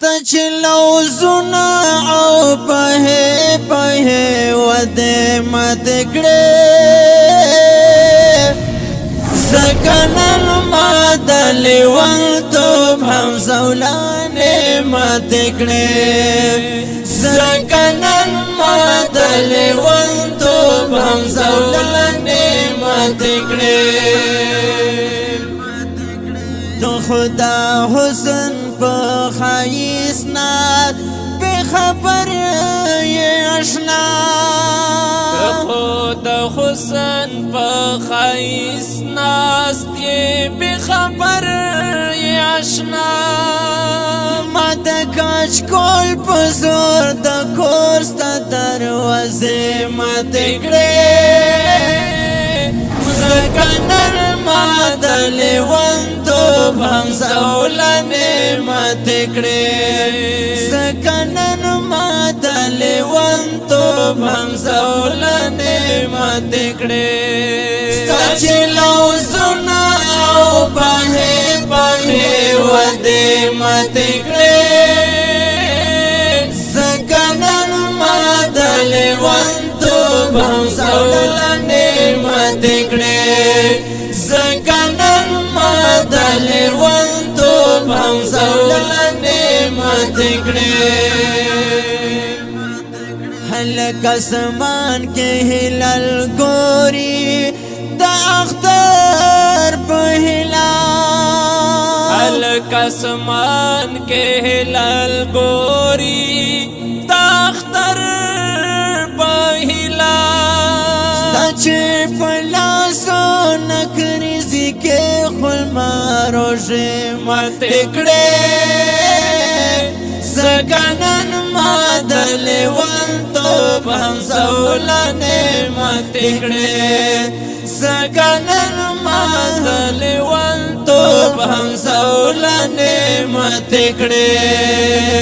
تچلو زنا او په ود مت کړه سکنن ما دلوان تو هم زولانه مت کړه سکنن ما دلوان تو هم زولانه مت کړه تو خدا حسن په خایس نات به خبر یې آشنا خدا حسن په خایس ناست یې به خبر یې آشنا ما د کاج کول په زور د کور ستا دروازې ماتې کړې سکنن ما د لیونتوب هم زولانې ماتې کړې سکنن ما د لیونتوب هم زولانې ماتې کړې ستا چې لوزونه او پهې ودې ماتې کړې سکنن ما د لیونتوب هم زولانې ماتې کړې سکنن ما د لیونتوب هم زولانې ماتې کړې هلک اسمان کې هلال ګوري د اختر په هلال هلک اسمان کې هلال ګوري د اختر په هلال چې پلاسو نکریزی کې خلما روژه ماتې کړې سکنن ما د لیونتوب هم زولانې ماتې کړې سکنن ما د لیونتوب هم زولانې ماتې کړې